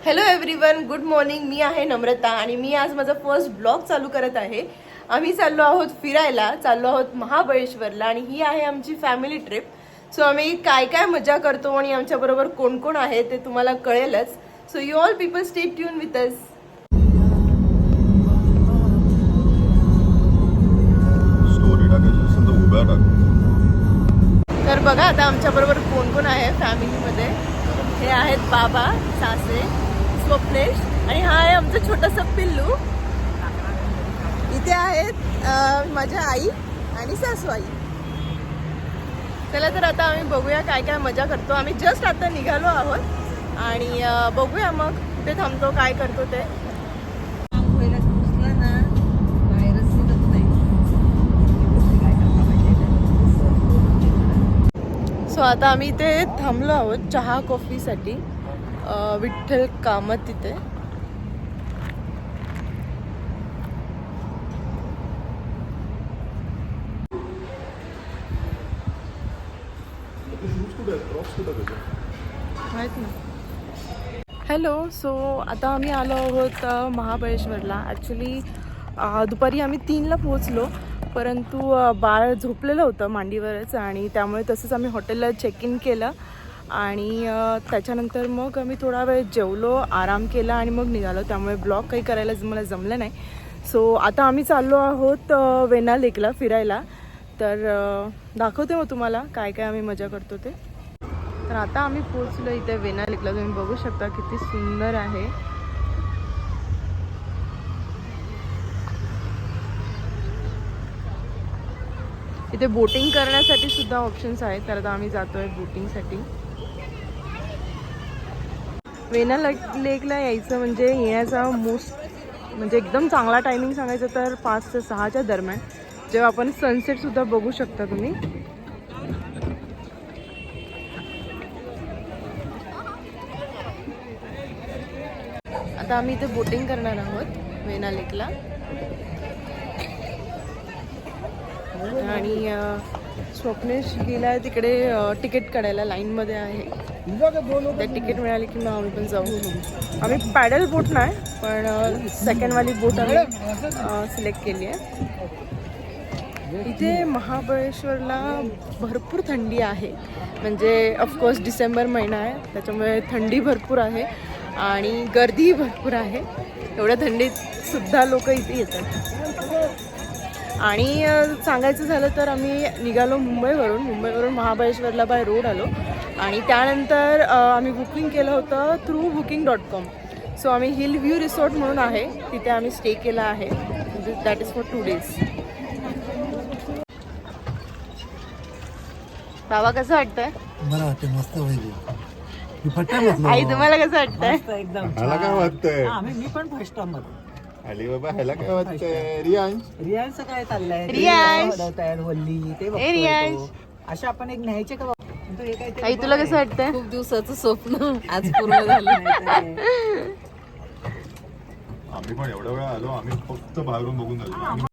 Hello everyone, good morning. मी आहे नम्रता आणि मी आज माझा फर्स्ट ब्लॉग चालू करत आहे. आम्ही चाललो आहोत फिरायला, चाललो आहोत महाबळेश्वरला आणि ही आहे आमची फॅमिली ट्रिप. सो आम्ही काय काय मजा करतो आणि आमच्याबरोबर कोण कोण आहे ते तुम्हाला कळेलच. So you all people stay tune with us. तर बघा आता आमच्याबरोबर कोण कोण आहे फॅमिलीमध्ये. हे आहेत बाबा, सासरे, स्वप्नेश आणि हा आहे आमचं छोटंसं पिल्लू. इथे आहेत माझ्या आई आणि सासू आई. चला तर आता आम्ही बघूया काय काय मजा करतो. आम्ही जस्ट आता निघालो आहोत आणि बघूया मग कुठे थांबतो, काय करतो ते. सो आता आम्ही इथे थांबलो आहोत चहा कॉफीसाठी, विठ्ठल कामत तिथे. माहित ना. हॅलो. सो आता आम्ही आलो आहोत महाबळेश्वरला. ॲक्च्युली दुपारी आम्ही 3ला पोहोचलो, परंतु बाळ झोपलेलं होतं मांडीवरच आणि त्यामुळे तसंच आम्ही हॉटेलला चेक इन केलं आणि त्याच्यानंतर मग आम्ही थोडा वेळ जेवलो, आराम केला आणि मग निघालो. त्यामुळे ब्लॉग काही करायला मला जमलं नाही. सो आता आम्ही चाललो आहोत वेना लेकला फिरायला. तर दाखवते मग तुम्हाला काय काय आम्ही मजा करतो ते. तर आता आम्ही पोहोचलो इथे वेना लेकला. तुम्ही बघू शकता किती सुंदर आहे. इथे बोटिंग करण्यासाठी सुद्धा ऑप्शन्स आहेत. तर आता आम्ही जातोय बोटिंगसाठी. वेना लेकला यायचं म्हणजे येण्याचा म्हणजे एकदम चांगला टायमिंग सांगायचं तर 5 ते 6च्या दरम्यान, जेव्हा आपण सनसेट सुद्धा बघू शकता तुम्ही. आता आम्ही इथे बोटिंग करणार आहोत वेना लेकला आणि स्वप्नेश गेला तिकडे तिकीट काढायला, लाईनमध्ये आहे. ते तिकीट मिळाले की मग आम्ही पण जाऊ. आम्ही पॅडल बोट नाही पण सेकंडवाली बोट आम्ही सिलेक्ट केली आहे. इथे महाबळेश्वरला भरपूर थंडी आहे. म्हणजे ऑफकोर्स डिसेंबर महिना आहे त्याच्यामुळे थंडी भरपूर आहे आणि गर्दीही भरपूर आहे. एवढ्या थंडीत सुद्धा लोक इथे येतात. आणि सांगायचं झालं तर आम्ही निघालो मुंबईवरून महाबळेश्वरला बाय रोड आलो आणि त्यानंतर आम्ही बुकिंग केलं होतं थ्रू booking.com. सो आम्ही हिल व्ह्यू रिसॉर्ट म्हणून आहे तिथे आम्ही स्टे केला आहे. That is for 2 days. बाबा कसं वाटतंय? मला वाटतं मस्त होईल. आई तुम्हाला कसं वाटतंय? एकदम मला काय वाटतंय? मी पण फर्स्ट टाइम मध्ये. अली बाबा ह्याला काय वाटतंय? रियांश काय चाललंय? रियांश. वल्ली ते ए रियांश, अशा आपण एक न्यायचे का? आई तुला कसं वाटतंय? खूप दिवसाचं स्वप्न आज पूर्ण झालं. आम्ही पण एवढा वेळ आलो, आम्ही फक्त बाहेरून बघून आलो.